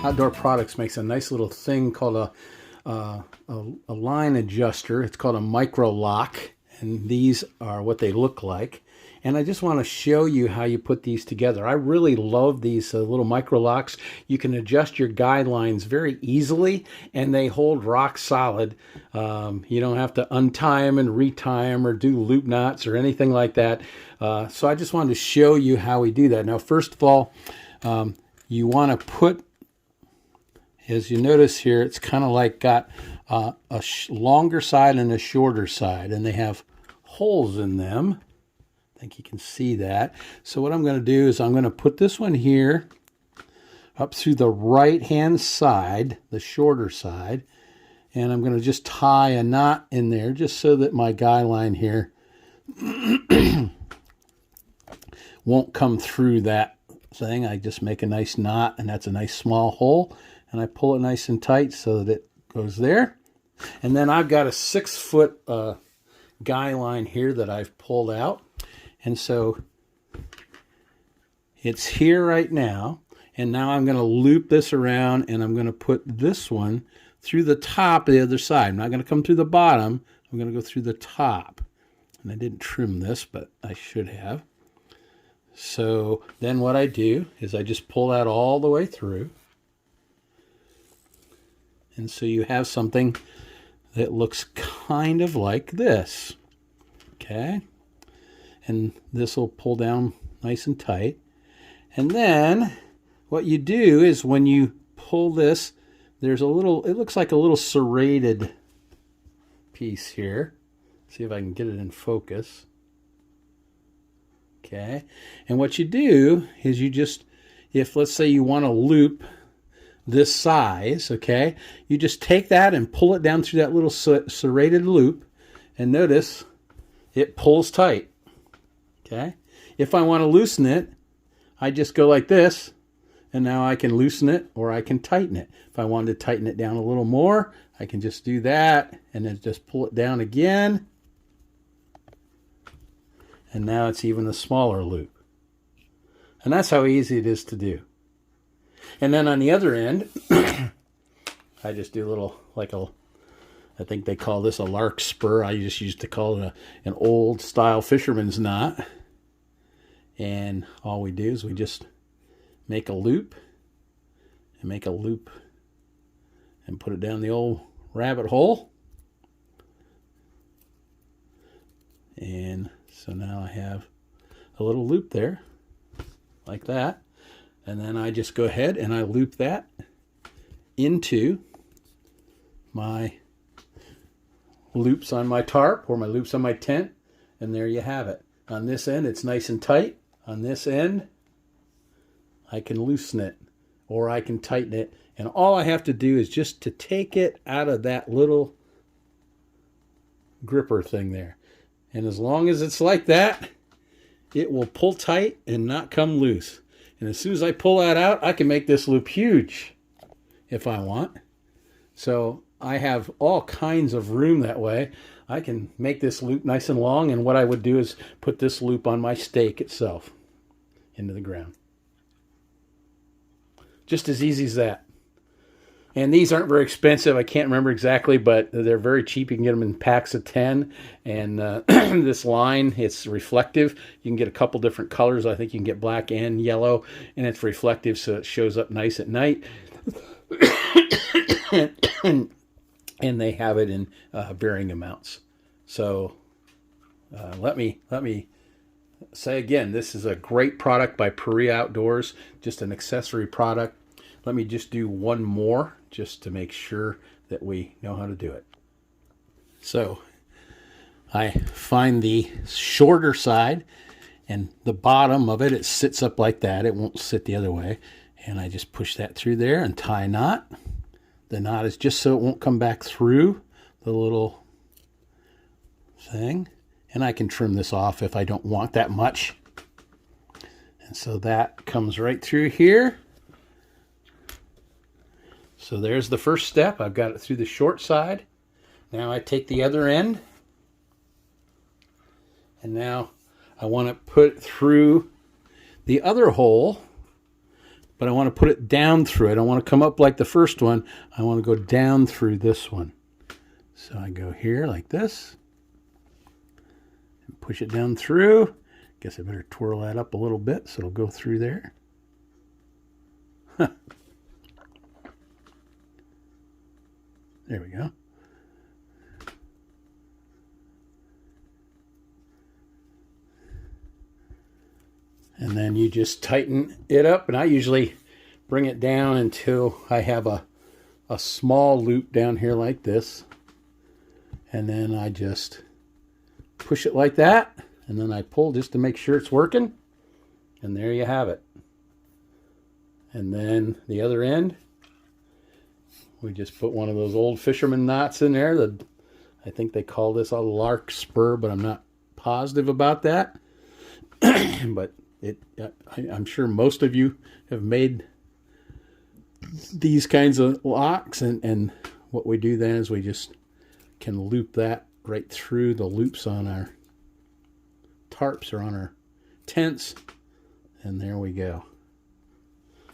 Outdoor Products makes a nice little thing called a line adjuster. It's called a Micro-Loc, and these are what they look like. And I just want to show you how you put these together. I really love these little Micro-Locs. You can adjust your guidelines very easily, and they hold rock solid. You don't have to untie them and retie them or do loop knots or anything like that. So I just wanted to show you how we do that. Now, first of all, you want to put, as you notice here, it's kind of like got a longer side and a shorter side, and they have holes in them. I think you can see that. So what I'm going to do is I'm going to put this one here up through the right hand side, the shorter side, and I'm going to just tie a knot in there just so that my guy line here won't come through that thing. I just make a nice knot, and that's a nice small hole, and I pull it nice and tight so that it goes there. And then I've got a 6-foot guy line here that I've pulled out. And so it's here right now. And now I'm going to loop this around, and I'm going to put this one through the top of the other side. I'm not going to come through the bottom. I'm going to go through the top. And I didn't trim this, but I should have. So then what I do is I just pull that all the way through. And so you have something that looks kind of like this. Okay? And this will pull down nice and tight. And then what you do is when you pull this, there's a little, it looks like a little serrated piece here. See if I can get it in focus. Okay. And what you do is you just, if let's say you want to loop this size, okay, you just take that and pull it down through that little serrated loop, and notice it pulls tight. Okay. If I want to loosen it, I just go like this, and now I can loosen it or I can tighten it. If I wanted to tighten it down a little more, I can just do that and then just pull it down again. And now it's even a smaller loop. And that's how easy it is to do. And then on the other end, I just do a little, like a, I think they call this a larkspur. I just used to call it an old style fisherman's knot. And all we do is we just make a loop and make a loop and put it down the old rabbit hole. And so now I have a little loop there like that. And then I just go ahead and I loop that into my loops on my tarp or my loops on my tent, and there you have it. On this end it's nice and tight. On this end I can loosen it or I can tighten it, and all I have to do is just to take it out of that little gripper thing there, and as long as it's like that, it will pull tight and not come loose. And as soon as I pull that out, I can make this loop huge if I want. So I have all kinds of room that way. I can make this loop nice and long, and what I would do is put this loop on my stake itself into the ground. Just as easy as that. And these aren't very expensive. I can't remember exactly, but they're very cheap. You can get them in packs of 10. And this line, it's reflective. You can get a couple different colors. I think you can get black and yellow, and it's reflective, so it shows up nice at night. And they have it in varying amounts. So let me say again, this is a great product by Paria Outdoors, just an accessory product. Let me just do one more just to make sure that we know how to do it. So I find the shorter side, and the bottom of it, it sits up like that. It won't sit the other way. And I just push that through there and tie a knot. The knot is just so it won't come back through the little thing. And I can trim this off if I don't want that much. And so that comes right through here. So there's the first step. I've got it through the short side. Now I take the other end. And now I want to put it through the other hole but I want to put it down through it. I don't want to come up like the first one. I want to go down through this one. So I go here like this and push it down through. Guess I better twirl that up a little bit so it'll go through there. There we go. And then you just tighten it up, and I usually bring it down until I have a small loop down here like this. And then I just push it like that, and then I pull just to make sure it's working. And there you have it. And then the other end, we just put one of those old fisherman knots in there. I think they call this a lark spur, but I'm not positive about that. But I'm sure most of you have made these kinds of locks, and what we do then is we just can loop that right through the loops on our tarps or on our tents, and there we go.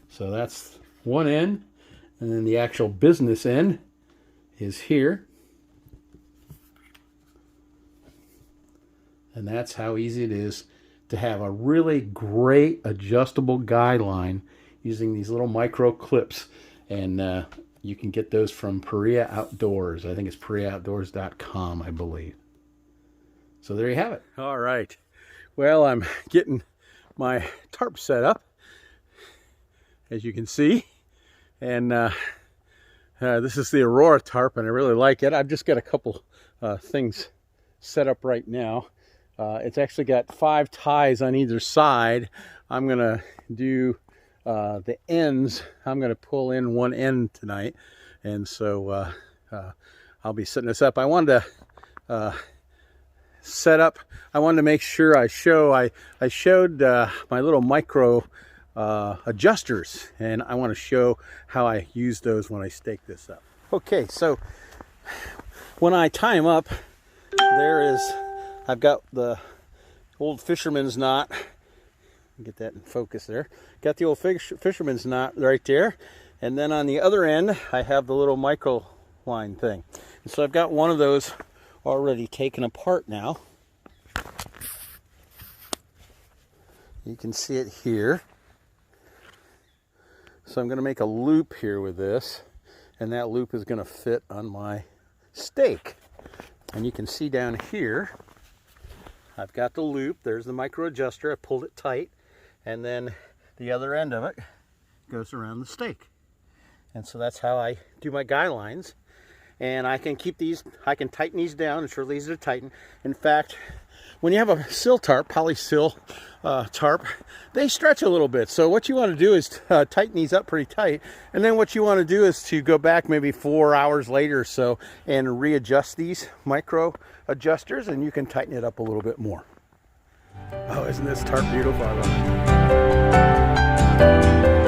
So that's one end, and then the actual business end is here. And that's how easy it is to have a really great adjustable guy line using these little micro clips. And you can get those from Paria Outdoors. I think it's pariaoutdoors.com, I believe. So there you have it. All right. Well, I'm getting my tarp set up, as you can see. And this is the Aurora tarp, and I really like it. I've just got a couple things set up right now. It's actually got 5 ties on either side. I'm going to do the ends. I'm going to pull in one end tonight. And so I'll be setting this up. I wanted to set up, I wanted to make sure I showed my little micro adjusters. And I want to show how I use those when I stake this up. Okay, so when I tie them up, I've got the old fisherman's knot. Get that in focus there. Got the old fisherman's knot right there. And then on the other end, I have the little micro line thing. And so I've got one of those already taken apart now. You can see it here. So I'm going to make a loop here with this. And that loop is going to fit on my stake. And you can see down here, I've got the loop. There's the micro adjuster. I pulled it tight. And then the other end of it goes around the stake. And so that's how I do my guy lines. And I can keep these, I can tighten these down. It's real easy to tighten. In fact, when you have a sill tarp, poly sill tarp, they stretch a little bit. So what you want to do is tighten these up pretty tight. And then what you want to do is to go back maybe 4 hours later or so and readjust these micro adjusters, and you can tighten it up a little bit more. Oh, isn't this tarp beautiful? I love it.